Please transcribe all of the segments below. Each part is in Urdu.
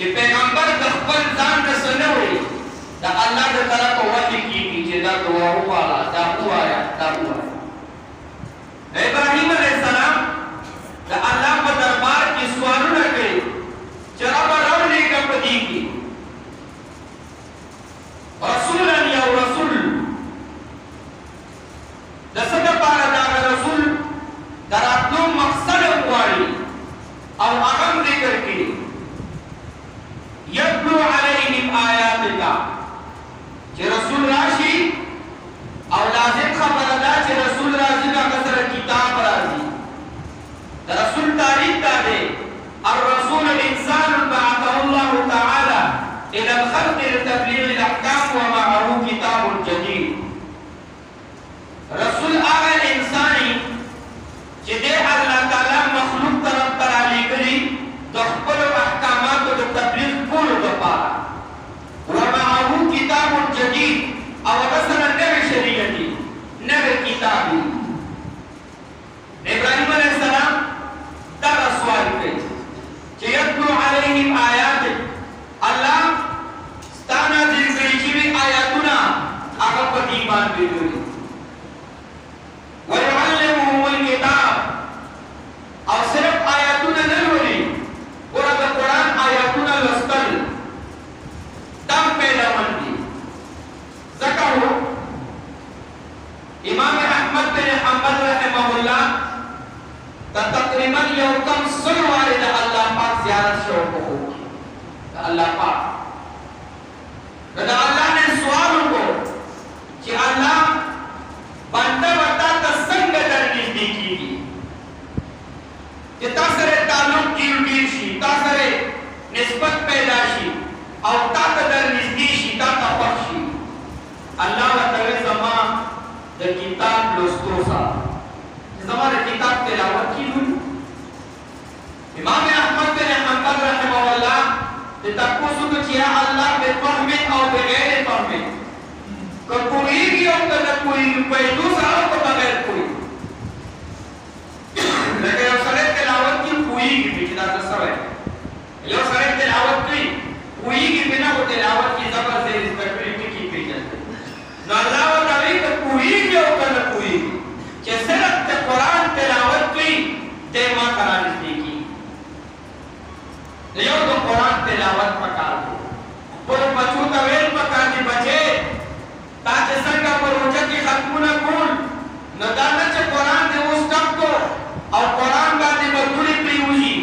چې پیغمبر د خپل ځان نه څه نه وایي د الله د طرفه وحي کېږي چې دا دعا وواله دا ووایه دا ووایه ابراهیم علیه السلام د الله په دربار کې سوالونه کوي چې ربه راولېږه په دې کې رسولا یو رسول د څه دپاره د هغه رسول د راتلو مقصد غواړي او هغه ذکر کړي یتلو علیهم آیاتک چې رسول راشي او لازم خبره ده چې رسول راځي نو هغه سره کتاب راځي د رسول تعریف دا دی الرسول انسان بعثه الله تعالى الى الخلق لتبلیغ الاحکام ومعه کتاب جدید رسول هغه انساني چې د الله تعالی مخلوق طرف ته رالیږلي د خپلو احکاماتو د تبلیغ کولو دپاره ومعه کتاب جدید او هغه سره نوی شریعت دي نوی کتاب دي ابراهیم علیه السلام دغه سوال کوي چې یتلو علیهم آیات الله ستا نازل کړي شوي آیاتونه هغه په دې باندې لولي ويعلمهم الكتاب او صرف آیاتونه نه لولي ګوره د قرآن آیاتونه لوستل دم پیداوند دي ځکه امام احمد بن حنبل رحمه الله تقریبا یو کم سل وارې د الله پاک زیارت شوی په خوب کې د الله پاک د الله نه سوال وکړو چې الله بنده ورته ته څنګه در نږدې کېږي چې تا سره تعلق ډېر شي تا سره نسبت پیدا شي او تا ته در نږدې شي تا ته خوښ شي الله ورته وایي زما د کتاب لوستو سره زما د کتاب تلاوت کیږي امام احمد بن حنبل رحمه الله د تاسو کو چې الله به فهم او بغیر فهم کو کوئی او کنه کوئی په دوسرا او بغیر کوئی لکه یو سره تلاوت کی کوئی کی چې دا څه وایي یو سره تلاوت کوي کوئی کی بنا او تلاوت کی زبر سے اس پر کی پیژنه نو الله تعالی ته کوئی او کنه کوئی چې صرف د قرآن تلاوت کوي د ما قرآن دې کی یو د قرآن تلاوت پکار دی پر بچو ته ویل پکار دی بچي تا چې څنګه په روزه کې ختمونه کول نو دا نه چې قرآن دې اوس ټپ کو او قرآن باندې بدولي پریوزي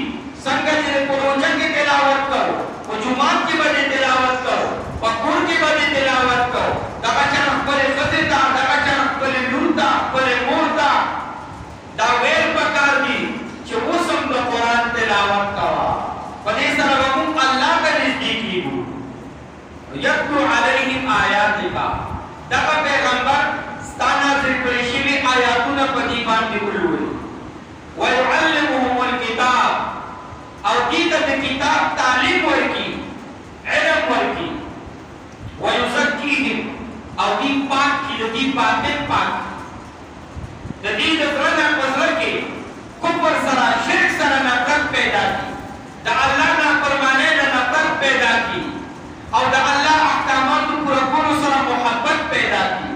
څنګه چې په روزه کې تلاوت کرو په جمعات کې باندې تلاوت کرو په کور کې باندې تلاوت کرو دا چې خپل فتح دا چې خپل لور دا خپل مور دا دا ویل پکار دی چې اوسم د قرآن تلاوت کوا په دې سره موږ الله ته نږدې کیږو یتلو علیهم آیاتک دا پیغمبر ستانه ذکر شوی آیاتونه په دې باندې ولولي ويعلمهم الكتاب او دې ته د کتاب تعلیم ورکي علم ورکي ويزکیهم او دې پاک کی دې باطن پاک د دې د درنه پزړه کې کفر سره شرک سره نفرت پیدا کی د الله نافرمانی نه نفرت پیدا کی او د الله احکاماتو پوره کولو سره محبت پیدا کی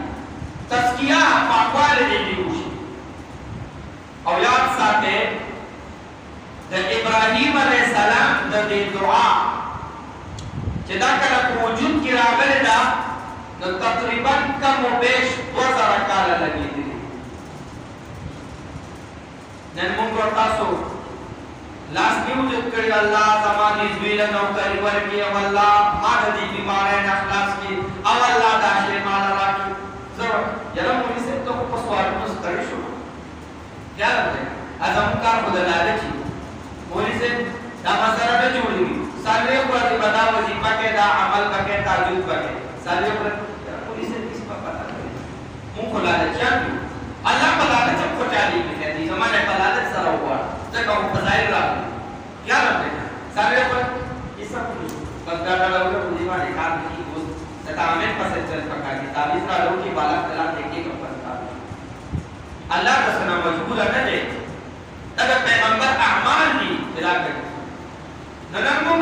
تزکیه پاکوالی دې وشي او یاد ساته د ابراهیم علیه السلام د دې دعا چې دا کله په وجود کې راغلی ده نو تقریبا کم و بیش 2000 کاله لګېدلي نن موږ تاسو لاس کې وجود کړی الله زما دې زوی له نوکري ورکړي او الله ما د دې بیمارۍ نه خلاص کړي او الله دا شی مال راکړي زه یاره مولوي صاحب ته په سوالونو ستړی شوم یاد دی ازم کار بدلاله چې مولوي صاحب دا مسله نه جوړېږي سالوي ورځې به دا وظیفه کې دا عمل پکې تهجد پکې سالوي ورځې مولوي صاحب کس په پتا کوي مونږ خو لالچیان یو الله په لالچ هم خوشحالي کوي دې زمانه په لالچ سره وغواړه ځکه هو فضایل راغلي یاد دی سالوي ورځې کیسه کوي بګدا دا له دې باندې کار کوي اوس د تعامل په څیر پکا دي تعویذ را لو کې بالا کلا کې کې پتا الله تاسو مجبور نه دی دا پیغمبر اعمال دي دلاته نن موږ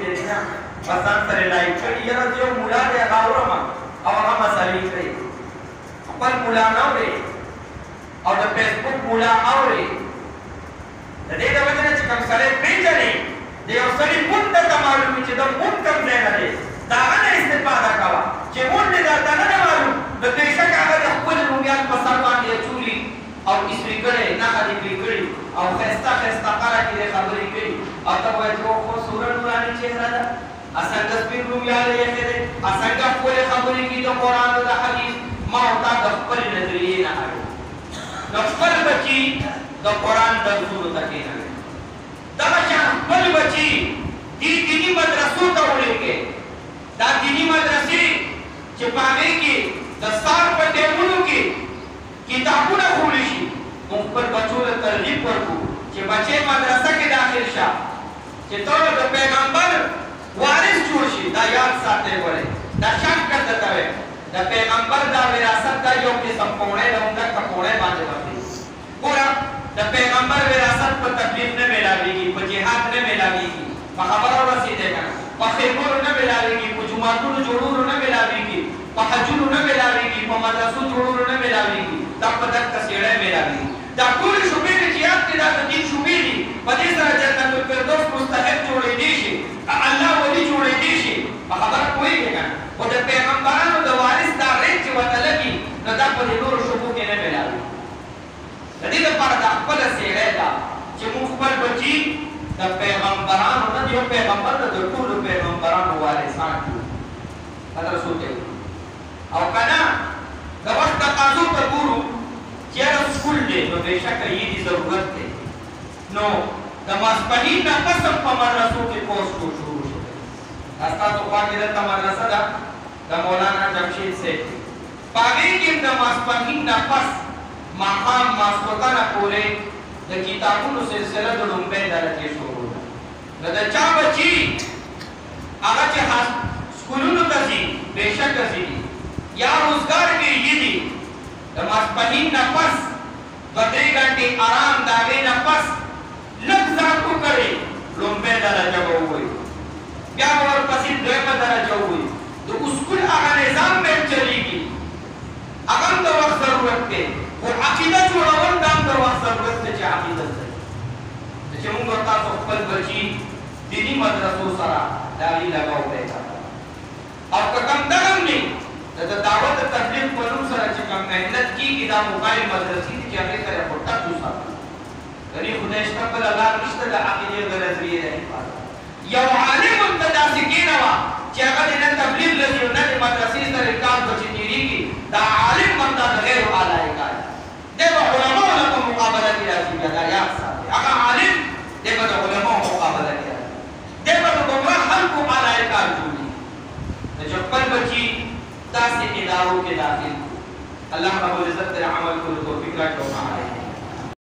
دې نه پسان سره لایک کړي یره یو مولا دی هغه اورم او هغه مسالې کوي خپل مولا نه اوري او د فیسبوک مولا اوري د دې د وجه نه چې کوم سره پیژني د یو سړي مونږ ته معلوم چې دا مونږ کوم ځای نه دی دا نه استفاده کوه چې مونږ دې دا نه معلوم د بېشک هغه د خپل رومیان په سر باندې چولي او اسری کړي نه خدي کړي او خسته خسته قره کې خبرې کوي او ته وایې چې خو سوره نوراني چهره ده اسنګ سپین رومیان یې کړي اسنګ خپل خبرې کوي د قران او د حدیث ما او تا د خپل نظریې نه اړو نو خپل بچي د قران درسونو ته کېنوي دا چې خپل بچي دینی مدرسو ته وړي دا دینی مدرسې چې پاره کې د سار په ټیمونو کې کتابونه خولي شي موږ پر بچو ته ترغیب ورکو چې بچي مدرسه کې داخل شه چې ټول د پیغمبر وارث جوړ شي دا یاد ساتي وره دا شک کړه ته د پیغمبر دا وراثت دا یو قسم پونه د موږ په پونه باندې ورته ګور د پیغمبر وراثت په تکلیف نه ملاويږي په جهاد نه ملاويږي په خبره ورسېده کنه په خیمونو نه ملاويږي په جمعاتونو جوړولو نه ملاويږي په حجونو نه ملاويږي په مدرسو جوړولو نه ملاويږي دا په دغه سیړې ملاويږي دا ټول شوبې چې یاد کړه د دین شوبې دي په دې سره جنت الفردوس مستحق جوړې دي شي الله ولي جوړې دي شي په خبره کوي کنه او د پیغمبرانو د وارث دا رې چې وته لګي نو دا په نورو شوبو کې نه ملاوي د دې لپاره دا خپل سیړې دا چې موږ خپل بچي د پیغمبرانو نه یو پیغمبر د ټول پیغمبرانو وارثان دي دا سوچي او کنه د وخت تقاضو ته ګورو چې هغه سکول دی نو بېشکه یې دي ضرورت دی نو د ماسپښین نه پس په مدرسو کې کورس شروع شو تاسو خوا کې دلته مدرسه ده د مولانا جمشید صاحب په هغې کې د ماسپښین نه پس ماښام ماسخوتنه پورې د کتابونو سلسله د لومړۍ درجې شروع ده نو د چا بچي هغه چې سکولونو ته ځي بېشکه ځي یا روزګار کې یې دي د ماسپښین نه پس 2-3 غنټې آرام د هغې نه پس لږ ځان وکړئ لومړۍ درجه به ووایي بیا به ورپسې دویمه درجه ووایي د اسکول هغه نظام به هم چلېږي هغه هم د وخت ضرورت دی خو عقیده جوړول دا هم د وخت ضرورت دی چې عقیده دی چې موږ تاسو خپل بچي دیني مدرسو سره د هغې لګاو پیدا او که کم دغه هم نه د دعوت تبلیغ په نوم سره چې کوم محنت کېږي دا موبایل مدرسې دي چې هغې سره خو ټک وساتو یعنې خدای شته بله لار نشته د عقیدې د نظریې د حفاظت یو عالم ورته داسې کېنوه چې هغه د نه تبلیغ لري او نه د مدرسې سره کار بچې تېرېږي دا عالم بنده د غیر اعلی کار دی به علماو نه په مقابله کې راځي بیا دا یاد ساتئ هغه عالم دی به د علماو مقابله کې راځي دی به د ګمراه خلکو اعلی کار جوړي چې خپل بچي داسې ادارو کې داخل الله رب العزت عمل کولو توفیق راکړي